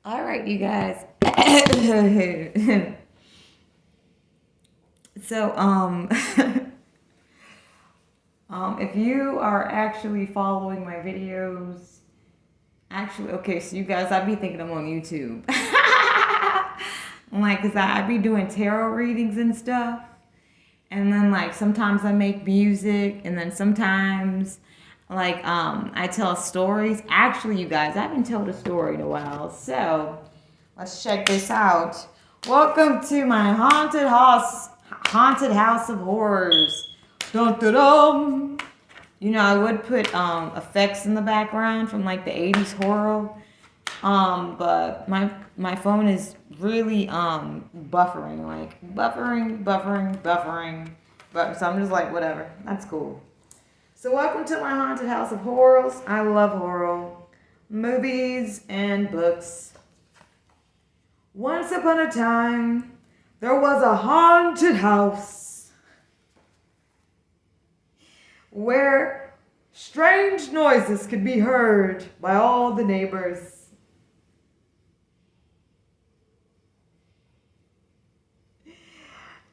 All right, you guys. So, if you are actually following my videos, okay, so you guys, I be thinking I'm on YouTube. Like, cause I be doing tarot readings and stuff, and then like sometimes I make music, and then sometimes like I tell stories. Actually, you guys, I haven't told a story in a while, so let's check this out. Welcome to my haunted house of horrors. Dun dun dun. You know, I would put effects in the background from like the 80s horror. But my phone is really buffering, like buffering. But so I'm just like, whatever. That's cool. So welcome to my haunted house of horrors. I love horror movies and books. Once upon a time, there was a haunted house where strange noises could be heard by all the neighbors.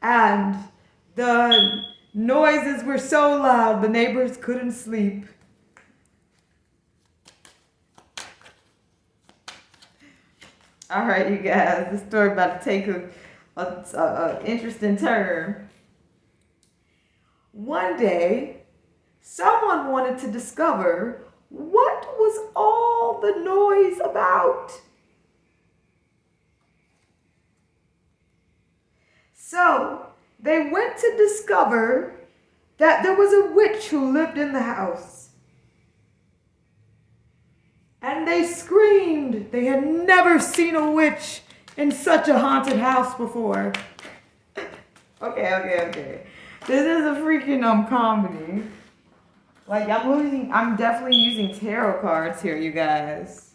And the noises were so loud the neighbors couldn't sleep. All right, you guys, this story about to take a interesting turn. One day, someone wanted to discover what was all the noise about. So, they went to discover that there was a witch who lived in the house. And they screamed. They had never seen a witch in such a haunted house before. Okay. This is a freaking comedy. Like I'm definitely using tarot cards here, you guys.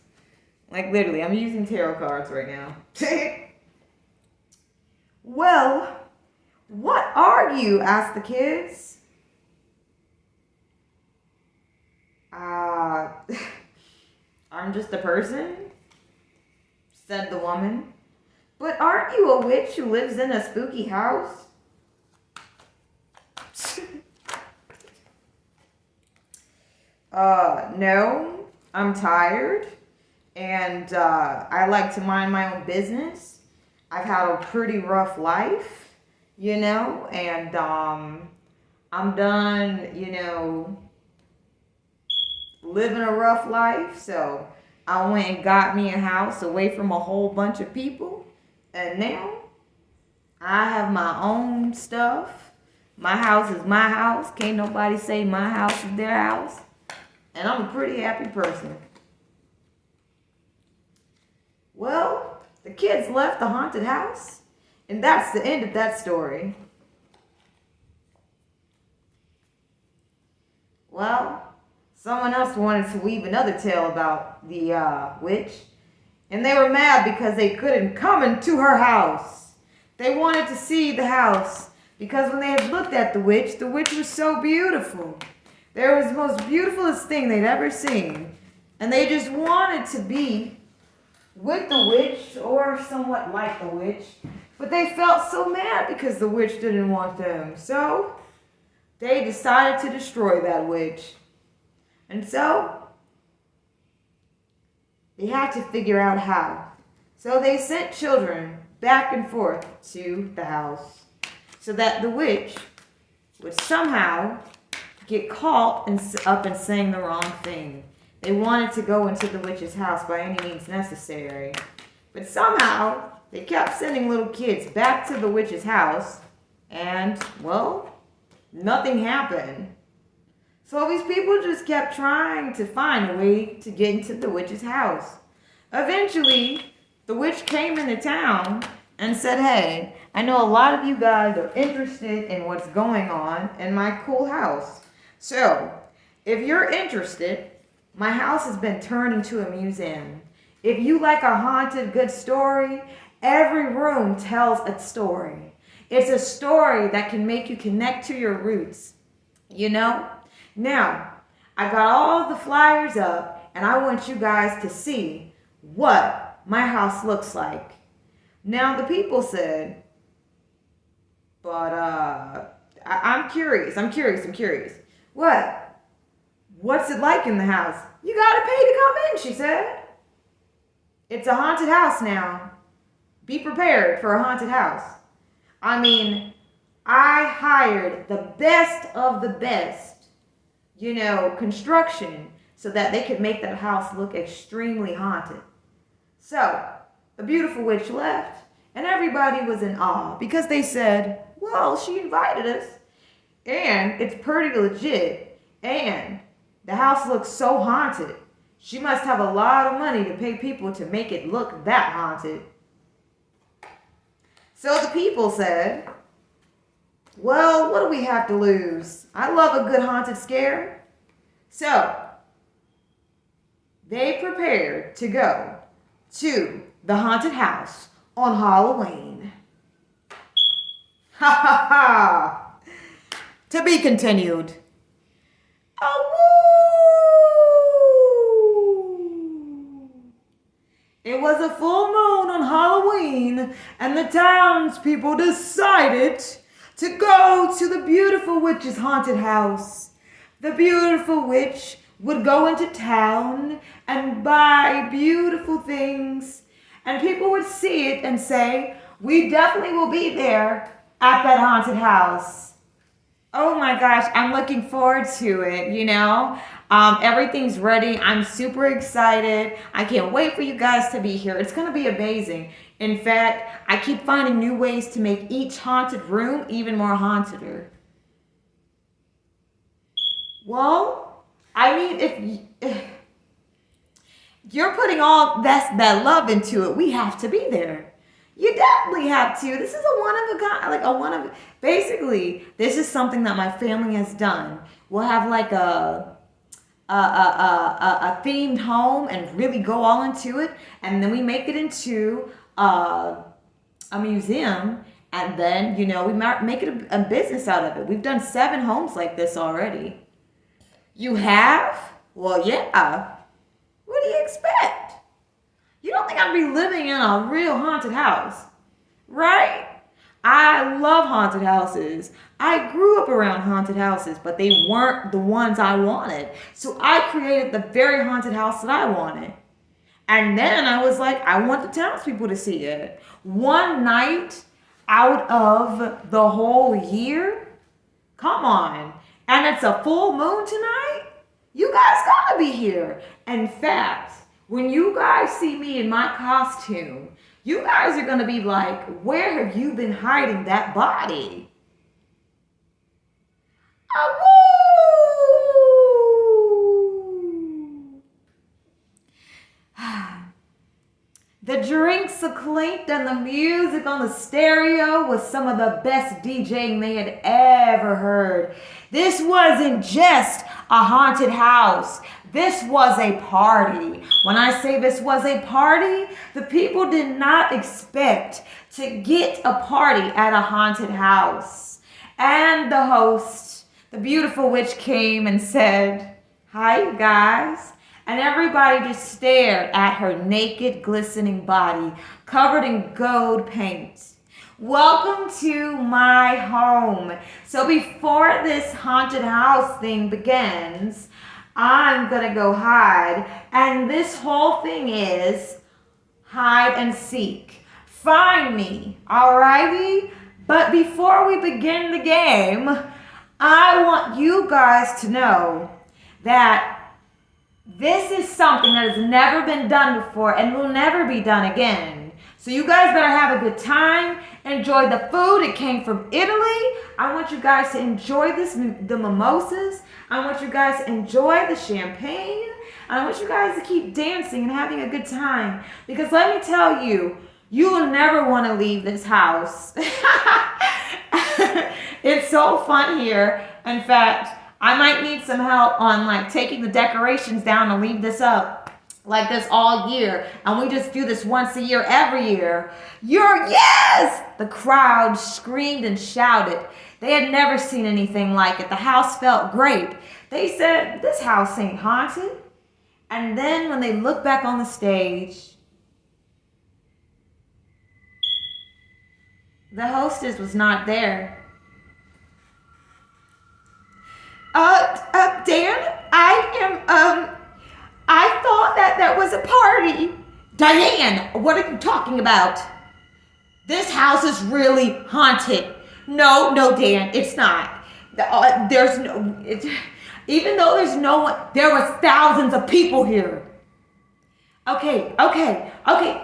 Like literally, I'm using tarot cards right now. Well, what are you? Asked the kids. I'm just a person, said the woman. But aren't you a witch who lives in a spooky house? No, I'm tired, and I like to mind my own business. I've had a pretty rough life, you know, and I'm done, you know, living a rough life, so I went and got me a house away from a whole bunch of people, and now I have my own stuff. My house is my house. Can't nobody say my house is their house, and I'm a pretty happy person. Well, the kids left the haunted house, and that's the end of that story. Well, someone else wanted to weave another tale about the witch, and they were mad because they couldn't come into her house. They wanted to see the house because when they had looked at the witch was so beautiful. There was the most beautifulest thing they'd ever seen, and they just wanted to be with the witch or somewhat like the witch, but they felt so mad because the witch didn't want them. So they decided to destroy that witch. And so, they had to figure out how. So they sent children back and forth to the house so that the witch would somehow get caught and up and saying the wrong thing. They wanted to go into the witch's house by any means necessary. But somehow, they kept sending little kids back to the witch's house, and, well, nothing happened. So these people just kept trying to find a way to get into the witch's house. Eventually, the witch came into town and said, hey, I know a lot of you guys are interested in what's going on in my cool house. So, if you're interested, my house has been turned into a museum. If you like a haunted good story, every room tells a story. It's a story that can make you connect to your roots, you know? Now, I got all the flyers up, and I want you guys to see what my house looks like. Now the people said, but I'm curious. What? What's it like in the house? You gotta pay to come in, she said. It's a haunted house now. Be prepared for a haunted house. I mean, I hired the best of the best, construction so that they could make that house look extremely haunted. So, the beautiful witch left, and everybody was in awe because they said, well, she invited us, and it's pretty legit, and the house looks so haunted. She must have a lot of money to pay people to make it look that haunted. So the people said, well, what do we have to lose? I love a good haunted scare. So they prepared to go to the haunted house on Halloween. Ha ha ha! To be continued. It was a full moon on Halloween, and the townspeople decided to go to the beautiful witch's haunted house. The beautiful witch would go into town and buy beautiful things, and people would see it and say, we definitely will be there at that haunted house. Oh my gosh, I'm looking forward to it, everything's ready. I'm super excited. I can't wait for you guys to be here. It's going to be amazing. In fact, I keep finding new ways to make each haunted room even more haunted. Well, I mean, if you're putting all that love into it, we have to be there. You definitely have to. This is a one-of-a-kind, basically, this is something that my family has done. We'll have like a themed home and really go all into it. And then we make it into a museum. And then, we make it a business out of it. We've done 7 homes like this already. You have? Well, yeah. What do you expect? You don't think I'd be living in a real haunted house, right? I love haunted houses. I grew up around haunted houses, but they weren't the ones I wanted. So I created the very haunted house that I wanted. And then I was like, I want the townspeople to see it. One night out of the whole year? Come on. And it's a full moon tonight? You guys gotta be here. In fact, when you guys see me in my costume, you guys are going to be like, where have you been hiding that body? The drinks clinked and the music on the stereo was some of the best DJing they had ever heard. This wasn't just a haunted house. This was a party. When I say this was a party, the people did not expect to get a party at a haunted house. And the host, the beautiful witch, came and said, hi, you guys. And everybody just stared at her naked, glistening body covered in gold paint. Welcome to my home. So before this haunted house thing begins, I'm going to go hide. And this whole thing is hide and seek. Find me, alrighty? But before we begin the game, I want you guys to know that this is something that has never been done before and will never be done again. So you guys better have a good time. Enjoy the food. It came from Italy. I want you guys to enjoy the mimosas. I want you guys to enjoy the champagne. I want you guys to keep dancing and having a good time. Because let me tell you, you will never want to leave this house. It's so fun here. In fact, I might need some help on taking the decorations down and leave this up like this all year. And we just do this once a year, every year. Yes! The crowd screamed and shouted. They had never seen anything like it. The house felt great. They said, this house ain't haunted. And then when they looked back on the stage, The hostess was not there. Dan, I thought that was a party. Diane, what are you talking about? This house is really haunted. No, Dan, it's not. Even though there's no one, there was thousands of people here. Okay,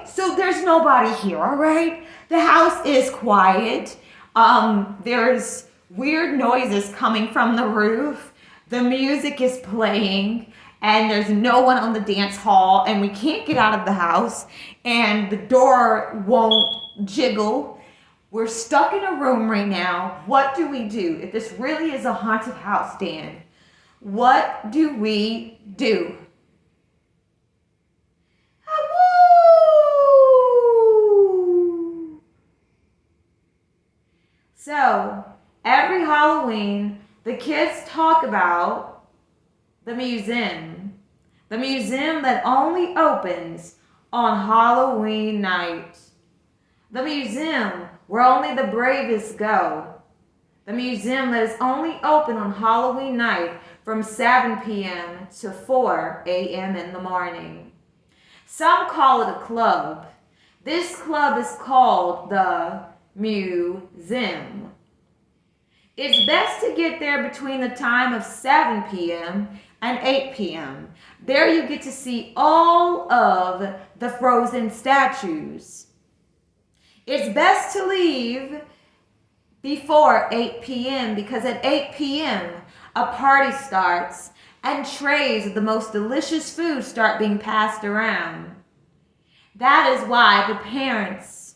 so there's nobody here, all right? The house is quiet. There's weird noises coming from the roof. The music is playing, and there's no one on the dance hall, and we can't get out of the house, and the door won't jiggle. We're stuck in a room right now. What do we do? If this really is a haunted house, Dan, what do we do? So, every Halloween, the kids talk about the museum that only opens on Halloween night. The museum where only the bravest go. The museum that is only open on Halloween night from 7 p.m. to 4 a.m. in the morning. Some call it a club. This club is called the museum. It's best to get there between the time of 7 p.m. and 8 p.m. There you get to see all of the frozen statues. It's best to leave before 8 p.m. because at 8 p.m. a party starts and trays of the most delicious food start being passed around. That is why the parents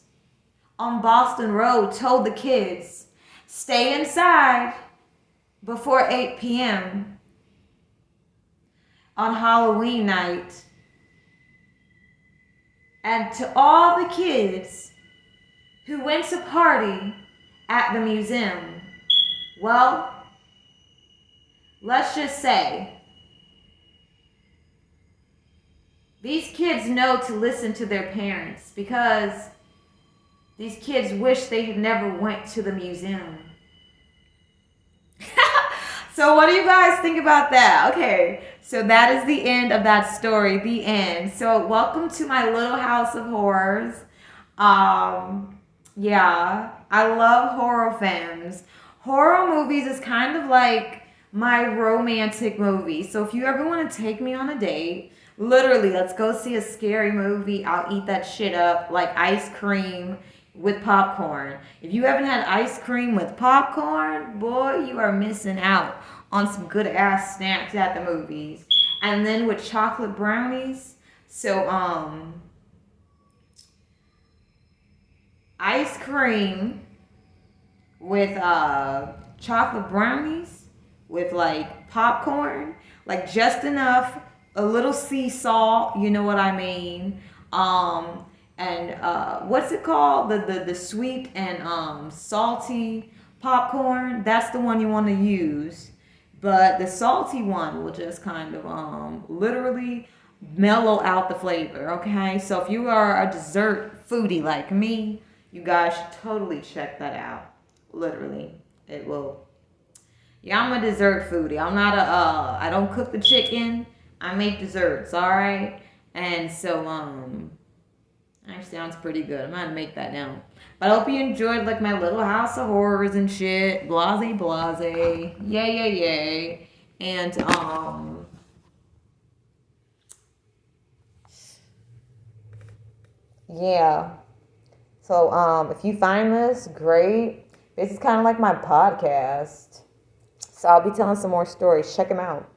on Boston Road told the kids, stay inside before 8 p.m. on Halloween night. And to all the kids who went to party at the museum, well, let's just say, these kids know to listen to their parents because these kids wish they had never went to the museum. So what do you guys think about that? Okay, so that is the end of that story, the end. So welcome to my little house of horrors. Yeah, I love horror films. Horror movies is kind of like my romantic movie. So if you ever want to take me on a date, literally, let's go see a scary movie. I'll eat that shit up like ice cream with popcorn. If you haven't had ice cream with popcorn, boy, you are missing out on some good ass snacks at the movies. And then with chocolate brownies, so ice cream with chocolate brownies with like popcorn, like just enough, a little sea salt, you know what I mean? And what's it called? The sweet and salty popcorn. That's the one you want to use. But the salty one will just kind of literally mellow out the flavor, okay? So if you are a dessert foodie like me, you guys should totally check that out. Literally. It will. Yeah, I'm a dessert foodie. I'm not I don't cook the chicken. I make desserts, alright? And so, that sounds pretty good. I'm gonna make that now. But I hope you enjoyed like my little house of horrors and shit. Blase, blase. Yay. And yeah. So if you find this, great. This is kind of like my podcast. So I'll be telling some more stories. Check them out.